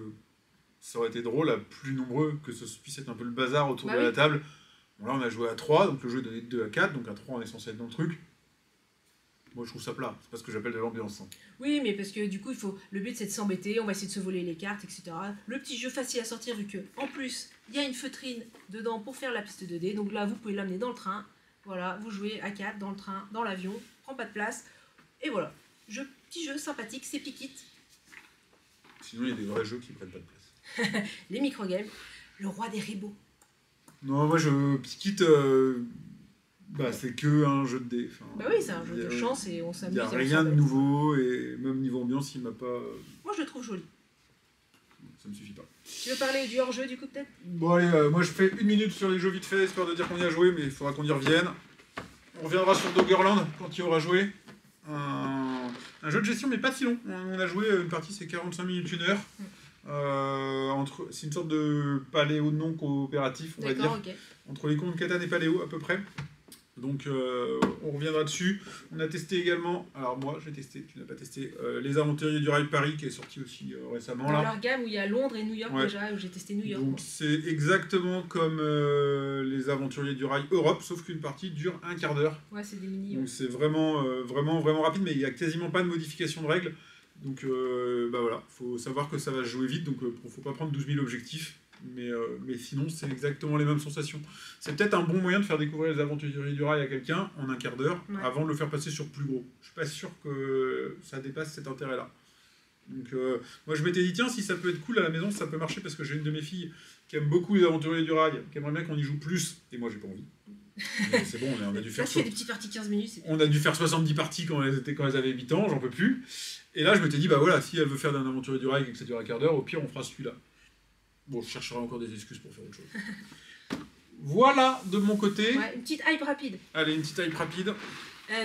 ça aurait été drôle à plus nombreux, que ce puisse être un peu le bazar autour de la table. Bon, là, on a joué à 3, donc le jeu est donné de 2 à 4, donc à 3, on est censé être dans le truc. Moi, je trouve ça plat, c'est pas ce que j'appelle de l'ambiance. Hein. Oui, mais parce que du coup, le but c'est de s'embêter, on va essayer de se voler les cartes, etc. Le petit jeu facile à sortir, vu que, en plus, il y a une feutrine dedans pour faire la piste 2D, donc là, vous pouvez l'amener dans le train. Voilà, vous jouez à 4 dans le train, dans l'avion, prend pas de place. Et voilà, petit jeu sympathique, c'est Pikit. Sinon, il y a des vrais jeux qui prennent pas de place. Les microgames, le roi des ribots. Non, moi, Pikit, c'est que un jeu de dés. Enfin, bah oui, c'est un jeu de chance et on s'amuse. Il n'y a rien de nouveau, et même niveau ambiance, il m'a pas... Moi, je le trouve joli. Ça me suffit pas. Tu veux parler du hors-jeu, du coup, peut-être? Bon, allez, moi, je fais 1 minute sur les jeux vite fait, histoire de dire qu'on y a joué, mais il faudra qu'on y revienne. On reviendra sur Doggerland quand il y aura joué. Un jeu de gestion, mais pas si long. On a joué une partie, c'est 45 minutes, 1 heure. C'est une sorte de paléo non coopératif, on va dire. Okay. Entre les contes Catan et paléo, à peu près. Donc, on reviendra dessus. On a testé également, alors moi j'ai testé, tu n'as pas testé, Les Aventuriers du Rail Paris, qui est sorti aussi récemment. Dans leur gamme où il y a Londres et New York déjà, où j'ai testé New York. Donc c'est exactement comme Les Aventuriers du Rail Europe, sauf qu'une partie dure un quart d'heure. Ouais, c'est des mini. Donc c'est vraiment rapide, mais il n'y a quasiment pas de modification de règles. Donc voilà, faut savoir que ça va se jouer vite, donc faut pas prendre 12 000 objectifs. Mais sinon, c'est exactement les mêmes sensations. C'est peut-être un bon moyen de faire découvrir Les Aventuriers du Rail à quelqu'un en un quart d'heure, avant de le faire passer sur plus gros. Je suis pas sûr que ça dépasse cet intérêt-là. Donc moi je m'étais dit, tiens, si ça peut être cool à la maison, ça peut marcher, parce que j'ai une de mes filles qui aime beaucoup Les Aventuriers du Rail, qui aimerait bien qu'on y joue plus, et moi j'ai pas envie. C'est bon, on a dû faire... Ça, tu fais des petites parties 15 minutes. On a dû faire 70 parties quand elles avaient 8 ans, j'en peux plus. Et là je m'étais dit, bah voilà, si elle veut faire d'un Aventurier du Rail et que ça dure un quart d'heure, au pire on fera celui-là. Bon, je chercherai encore des excuses pour faire autre chose. Voilà, de mon côté. Ouais, une petite hype rapide. Allez, une petite hype rapide.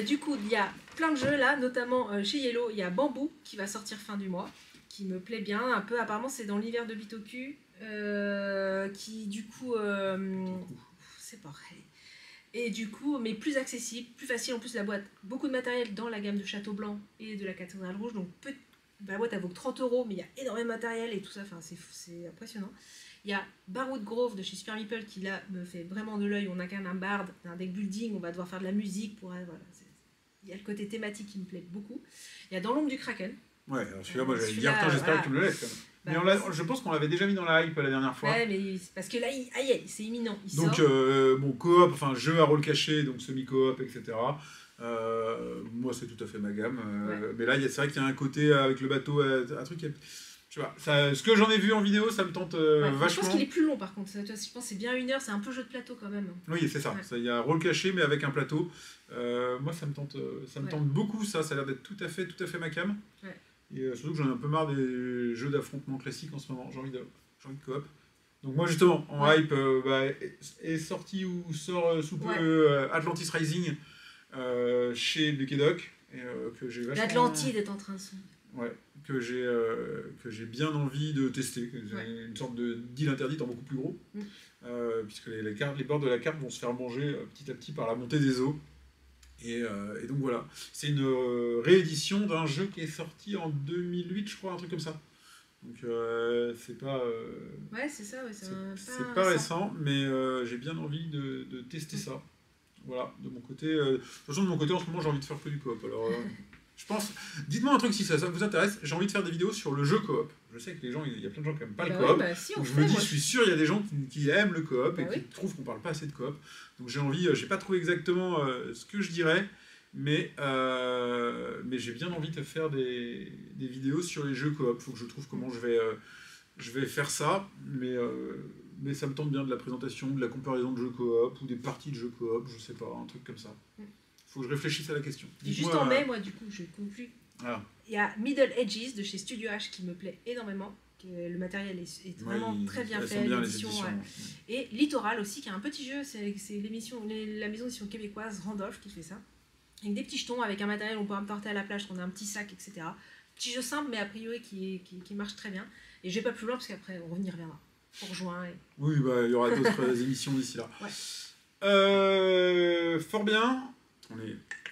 Du coup, il y a plein de jeux là, notamment chez Yellow, il y a Bamboo qui va sortir fin du mois, qui me plaît bien, un peu, apparemment c'est dans l'univers de Bitoku, qui du coup, c'est pareil. Et du coup, mais plus accessible, plus facile, en plus la boîte, beaucoup de matériel dans la gamme de Château Blanc et de la Cathédrale Rouge, donc la boîte elle vaut 30 €, mais il y a énormément de matériel et tout ça, enfin, c'est impressionnant. Il y a Barwood Grove de chez Super Meeple qui là me fait vraiment de l'œil. On incarne un bard, un deck building, on va devoir faire de la musique pour elle. Voilà. Il y a le côté thématique qui me plaît beaucoup. Il y a Dans l'ombre du Kraken Ouais, alors celui-là, moi j'allais dire, j'espère que tu me le laisses quand même. Mais je pense qu'on l'avait déjà mis dans la hype la dernière fois. Ouais, mais parce que là, c'est imminent. Donc, bon, coop, enfin, jeu à rôle caché, donc semi-coop, etc. Moi, c'est tout à fait ma gamme. Mais là, c'est vrai qu'il y a un côté avec le bateau, un truc qui est... Je sais pas, ce que j'en ai vu en vidéo, ça me tente vachement. Je pense qu'il est plus long par contre. Je pense que c'est bien 1 heure, c'est un peu jeu de plateau quand même. Oui, c'est ça. Il y a un rôle caché, mais avec un plateau. Moi, ça me tente beaucoup, ça. Ça a l'air d'être tout à fait ma cam. Ouais. Et surtout que j'en ai un peu marre des jeux d'affrontement classiques en ce moment. J'ai envie de coop. Donc moi justement, en hype, est sorti ou sort sous peu Atlantis Rising chez Duke Doc. Que j'ai vachement... L'Atlantide est en train de se... Ouais, que j'ai bien envie de tester. Une sorte de deal interdite en beaucoup plus gros. Puisque les bords de la carte vont se faire manger petit à petit par la montée des eaux. Et donc voilà, c'est une réédition d'un jeu qui est sorti en 2008, je crois, un truc comme ça. Donc c'est pas... ouais, c'est ça, c'est pas récent, mais j'ai bien envie de tester ça. Voilà, de mon côté. De toute façon, de mon côté, en ce moment, j'ai envie de faire que du coop. Alors, je pense... Dites-moi un truc si ça vous intéresse. J'ai envie de faire des vidéos sur le jeu coop. Je sais que il y a plein de gens qui n'aiment pas le coop. Donc je suis sûr, il y a des gens qui aiment le coop et qui trouvent qu'on parle pas assez de coop. Donc j'ai envie, j'ai pas trouvé exactement ce que je dirais, mais j'ai bien envie de faire des vidéos sur les jeux coop. Faut que je trouve comment je vais faire ça, mais ça me tente bien de la présentation, de la comparaison de jeux coop ou des parties de jeux coop, je sais pas, un truc comme ça. Faut que je réfléchisse à la question. Et juste en mai, moi, du coup, je conclus. Il y a Middle Edges de chez Studio H qui me plaît énormément. Le matériel est vraiment très bien fait. Bien les éditions. Et Littoral aussi, qui est un petit jeu. C'est la maison d'édition québécoise Randolph qui fait ça. Avec des petits jetons, avec un matériel, on peut emporter à la plage, on a un petit sac, etc. Petit jeu simple, mais a priori qui marche très bien. Et je vais pas plus loin parce qu'après, on y reviendra. Pour juin. Oui, il y aura d'autres émissions d'ici là. Fort bien.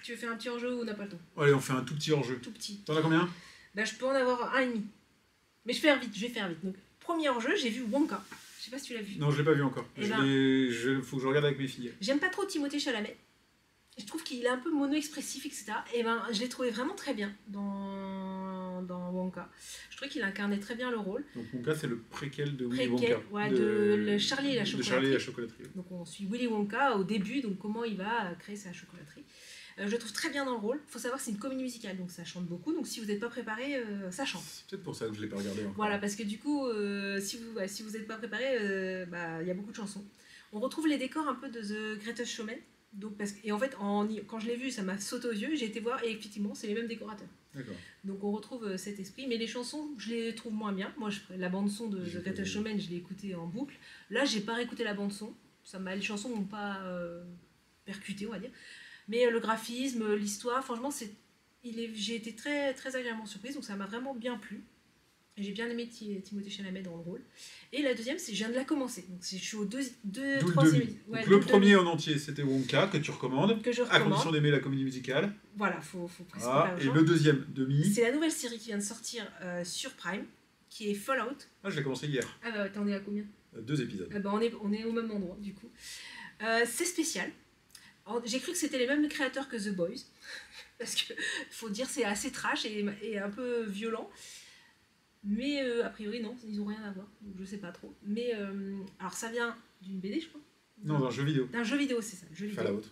Tu veux faire un petit hors-jeu ou on n'a pas le temps? Allez, on fait un tout petit hors-jeu. Tout petit. T'en as combien? Je peux en avoir 1,5. Mais je vais faire vite. Donc, premier hors-jeu, j'ai vu Wonka. Je sais pas si tu l'as vu. Non, je l'ai pas vu encore. Faut que je regarde avec mes filles. J'aime pas trop Timothée Chalamet. Je trouve qu'il est un peu mono-expressif, etc. Et je l'ai trouvé vraiment très bien dans Wonka. Je trouvais qu'il incarnait très bien le rôle. Donc Wonka, c'est le préquel de Willy Wonka. Ouais, de Charlie et la chocolaterie. De Charlie et la chocolaterie. Donc on suit Willy Wonka au début, donc comment il va créer sa chocolaterie. Je le trouve très bien dans le rôle. Il faut savoir que c'est une comédie musicale, donc ça chante beaucoup. Donc si vous n'êtes pas préparé, ça chante. C'est peut-être pour ça que je ne l'ai pas regardé encore. Voilà, parce que du coup, si vous n'êtes pas préparé, il y a beaucoup de chansons. On retrouve les décors un peu de The Greatest Showman. Donc, et en fait, quand je l'ai vu, ça m'a sauté aux yeux. J'ai été voir et effectivement, c'est les mêmes décorateurs. D'accord. Donc on retrouve cet esprit. Mais les chansons, je les trouve moins bien. Moi, la bande-son de The Greatest Showman, je l'ai écoutée en boucle. Là, j'ai pas réécouté la bande-son. Les chansons m'ont pas percuté, on va dire. Mais le graphisme, l'histoire, franchement, j'ai été très, très agréablement surprise, donc ça m'a vraiment bien plu. J'ai bien aimé Timothée Chalamet dans le rôle. Et la deuxième, je viens de la commencer. Donc je suis au troisième. Donc le premier en entier, c'était Wonka, que tu recommandes. Que je recommande. À condition d'aimer la comédie musicale. Voilà, faut préciser. Et le deuxième, demi. C'est la nouvelle série qui vient de sortir sur Prime, qui est Fallout. Ah, je l'ai commencé hier. Ah bah t'en es à combien? 2 épisodes. On est au même endroit, du coup. C'est spécial. J'ai cru que c'était les mêmes créateurs que The Boys, parce que faut dire c'est assez trash et un peu violent, mais a priori non, ils n'ont rien à voir, donc je sais pas trop. Mais alors ça vient d'une BD, je crois. Non, d'un jeu vidéo. D'un jeu vidéo, c'est ça. Jeu vidéo.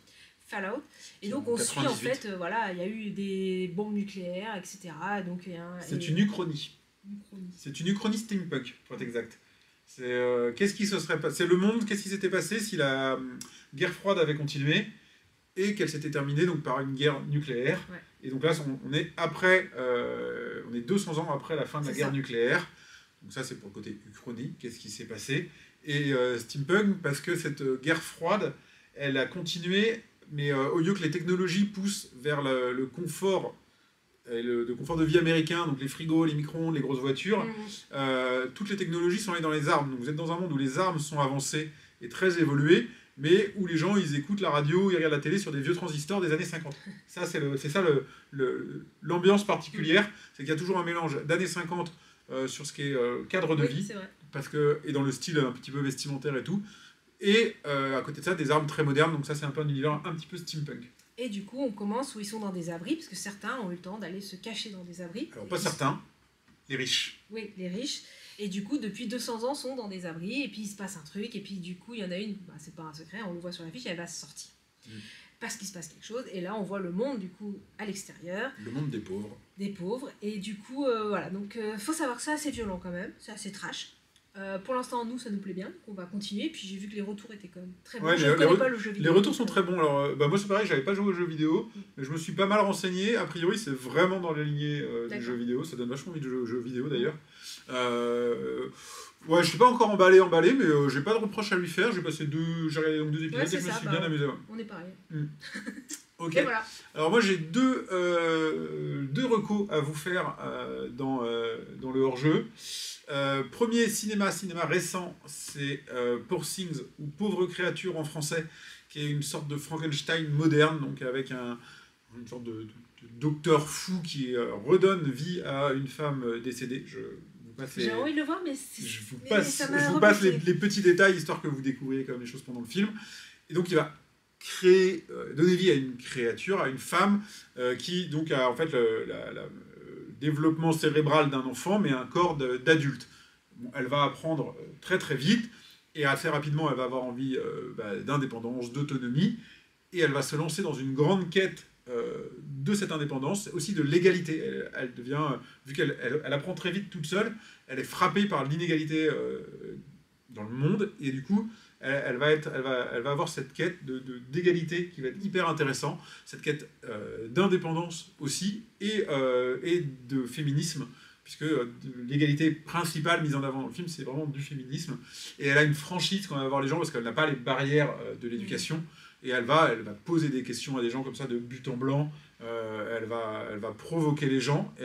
Fallout. Et donc on suit en fait, il y a eu des bombes nucléaires, etc. Donc c'est une uchronie. C'est une uchronie steampunk, pour être exact. Qu'est-ce qui se serait passé? C'est le monde. Qu'est-ce qui s'était passé si la guerre froide avait continué et qu'elle s'était terminée donc par une guerre nucléaire. Ouais. Et donc là, on est après, on est 200 ans après la fin de la guerre nucléaire. Donc ça, c'est pour le côté uchronie. Qu'est-ce qui s'est passé? Et steampunk, parce que cette guerre froide, elle a continué, mais au lieu que les technologies poussent vers le confort, le confort de vie américain, donc les frigos, les micro-ondes, les grosses voitures, toutes les technologies sont allées dans les armes. Donc vous êtes dans un monde où les armes sont avancées et très évoluées, mais où les gens, ils écoutent la radio, ils regardent la télé sur des vieux transistors des années 50. Ça, c'est ça l'ambiance particulière, c'est qu'il y a toujours un mélange d'années 50 sur ce qui est cadre de vie, et dans le style un petit peu vestimentaire et tout, et à côté de ça, des armes très modernes, donc ça, c'est un peu un univers un petit peu steampunk. Et du coup, on commence où ils sont dans des abris, parce que certains ont eu le temps d'aller se cacher dans des abris. Alors, pas certains, les riches. Oui, les riches. Et du coup, depuis 200 ans, sont dans des abris, et puis il se passe un truc, et puis du coup, il y en a une, c'est pas un secret, on le voit sur la fiche, elle va se sortir. Parce qu'il se passe quelque chose, et là, on voit le monde, du coup, à l'extérieur. Le monde des pauvres. Des pauvres, et du coup, voilà. Donc, faut savoir que c'est assez violent quand même, c'est assez trash. Pour l'instant, nous, ça nous plaît bien, donc on va continuer. Puis j'ai vu que les retours étaient quand même très bons. Ouais, je ne connais pas le jeu vidéo. Les retours sont très bons. Alors, moi, c'est pareil, j'avais pas joué aux jeux vidéo, mais je me suis pas mal renseigné. A priori, c'est vraiment dans la lignée du jeu vidéo. Ça donne vachement envie de jouer aux jeux vidéo, d'ailleurs. Ouais, je suis pas encore emballé, mais j'ai pas de reproche à lui faire. J'ai regardé donc 2 épisodes et je me suis bien amusé. Ouais. On est pareil. Ok. Et voilà. Alors moi j'ai deux recos à vous faire dans le hors-jeu. Premier cinéma récent, c'est Poor Things ou Pauvre créature en français, qui est une sorte de Frankenstein moderne, donc avec une sorte de docteur fou qui redonne vie à une femme décédée. J'ai envie de le voir, mais je vous passe les petits détails histoire que vous découvriez quand même les choses pendant le film. Et donc il va donner vie à une créature, à une femme qui donc a en fait le développement cérébral d'un enfant, mais un corps d'adulte. Bon, elle va apprendre très très vite, et assez rapidement elle va avoir envie d'indépendance, d'autonomie, et elle va se lancer dans une grande quête de cette indépendance, aussi de l'égalité. Elle devient, vu qu'elle apprend très vite toute seule, elle est frappée par l'inégalité dans le monde, et du coup elle va avoir cette quête d'égalité qui va être hyper intéressant, cette quête d'indépendance aussi, et de féminisme, puisque l'égalité principale mise en avant dans le film, c'est vraiment du féminisme. Et elle a une franchise quand elle va voir les gens, parce qu'elle n'a pas les barrières de l'éducation, et elle va poser des questions à des gens comme ça de but en blanc, elle va provoquer les gens, et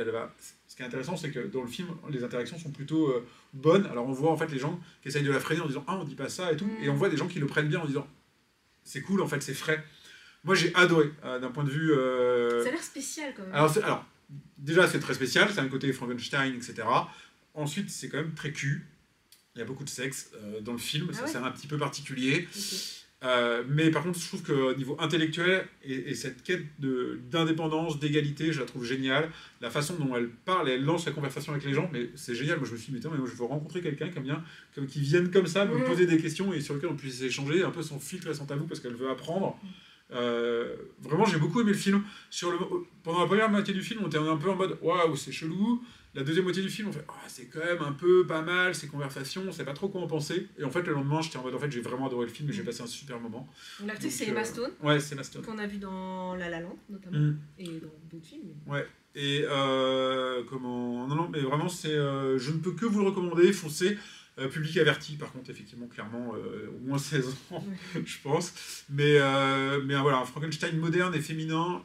ce qui est intéressant, c'est que dans le film, les interactions sont plutôt bonnes. Alors on voit en fait les gens qui essayent de la freiner en disant « Ah, on dit pas ça » et tout, et on voit des gens qui le prennent bien en disant « C'est cool, en fait, c'est frais ». Moi j'ai adoré, d'un point de vue... Ça a l'air spécial quand même. Alors déjà c'est très spécial, c'est un côté Frankenstein, etc. Ensuite c'est quand même très cul, il y a beaucoup de sexe dans le film, c'est un petit peu particulier. Okay. Mais par contre, je trouve qu'au niveau intellectuel, et cette quête d'indépendance, d'égalité, je la trouve géniale. La façon dont elle parle, elle lance la conversation avec les gens, mais c'est génial. Moi, je me suis dit, mais moi, je veux rencontrer quelqu'un qui vienne comme ça, me poser des questions et sur lesquelles on puisse échanger, un peu sans filtre et sans tabou, parce qu'elle veut apprendre. Vraiment, j'ai beaucoup aimé le film. Pendant la première moitié du film, on était un peu en mode, waouh, c'est chelou. La deuxième moitié du film, on fait c'est quand même un peu pas mal ces conversations, on sait pas trop quoi en penser. Et en fait, le lendemain, j'étais en mode j'ai vraiment adoré le film et j'ai passé un super moment. L'actrice, c'est Emma Stone. Ouais, c'est Emma Stone. Qu'on a vu dans La La Land, notamment. Et dans d'autres films. Ouais. Et Non, mais vraiment, je ne peux que vous le recommander, foncez. Public averti, par contre, effectivement, clairement, au moins 16 ans, je pense. Mais voilà, un Frankenstein moderne et féminin,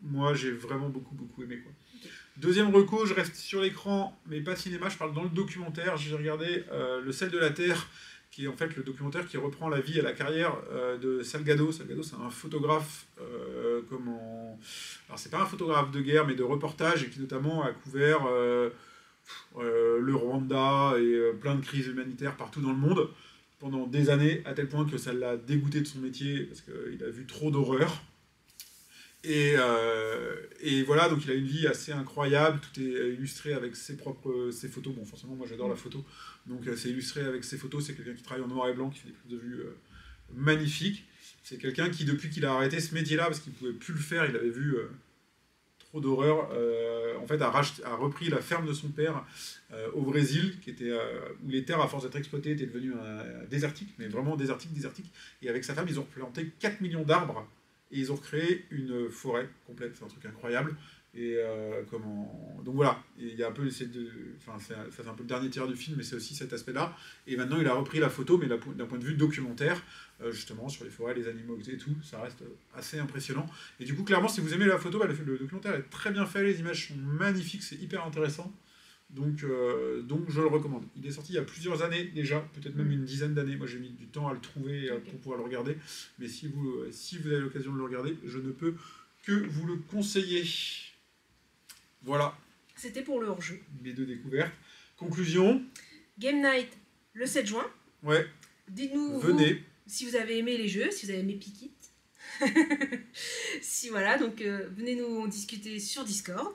moi, j'ai vraiment beaucoup aimé, quoi. Deuxième reco, je reste sur l'écran, mais pas cinéma, je parle dans le documentaire. J'ai regardé Le sel de la terre, qui est en fait le documentaire qui reprend la vie et la carrière de Salgado. Salgado, c'est un photographe, alors c'est pas un photographe de guerre, mais de reportage, et qui notamment a couvert le Rwanda et plein de crises humanitaires partout dans le monde pendant des années, à tel point que ça l'a dégoûté de son métier, parce qu'il a vu trop d'horreur. Et voilà, donc il a une vie assez incroyable, tout est illustré avec ses photos. Bon, forcément, moi j'adore la photo, donc c'est illustré avec ses photos. C'est quelqu'un qui travaille en noir et blanc, qui fait des prises de vue magnifiques. C'est quelqu'un qui, depuis qu'il a arrêté ce métier-là, parce qu'il ne pouvait plus le faire, il avait vu trop d'horreur, en fait, a repris la ferme de son père au Brésil, qui était, où les terres, à force d'être exploitées, étaient devenues désertiques, mais vraiment désertiques. Et avec sa femme, ils ont planté 4 millions d'arbres. Et ils ont recréé une forêt complète, c'est un truc incroyable. Et donc voilà, il y a un peu ça c'est un peu le dernier tiers du film, mais c'est aussi cet aspect-là. Et maintenant, il a repris la photo, mais d'un point de vue documentaire, justement sur les forêts, les animaux et tout. Ça reste assez impressionnant. Et du coup, clairement, si vous aimez la photo, le documentaire est très bien fait, les images sont magnifiques, c'est hyper intéressant. Donc je le recommande. Il est sorti il y a plusieurs années déjà, peut-être même une dizaine d'années. Moi j'ai mis du temps à le trouver pour pouvoir le regarder. Mais si vous avez l'occasion de le regarder, je ne peux que vous le conseiller. Voilà. C'était pour le hors-jeu. Mes 2 découvertes. Conclusion. Game Night le 7 juin. Ouais. Dites-nous Venez. Si vous avez aimé les jeux, si vous avez aimé Pikit. Si voilà, donc venez nous en discuter sur Discord.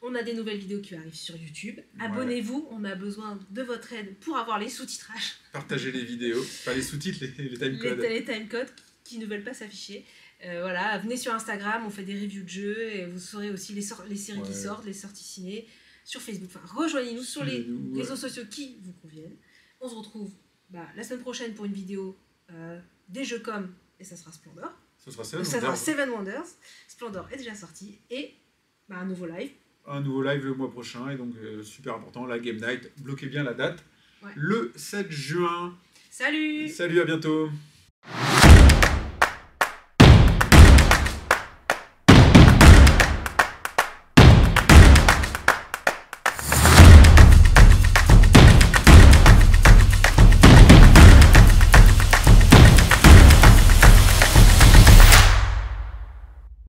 On a des nouvelles vidéos qui arrivent sur YouTube. Abonnez-vous, on a besoin de votre aide pour avoir les sous-titrages. Partagez les vidéos, pas les sous-titres, les timecodes. Les timecodes qui ne veulent pas s'afficher. Voilà, venez sur Instagram, on fait des reviews de jeux et vous saurez aussi les séries qui sortent, les sorties ciné sur Facebook. Enfin, rejoignez-nous sur les réseaux sociaux qui vous conviennent. On se retrouve la semaine prochaine pour une vidéo des jeux comme, et ça sera Splendor. Ça sera Seven Wonders. Splendor est déjà sorti et un nouveau live. Un nouveau live le mois prochain et donc super important, la Game Night. Bloquez bien la date. Le 7 juin. Salut, à bientôt.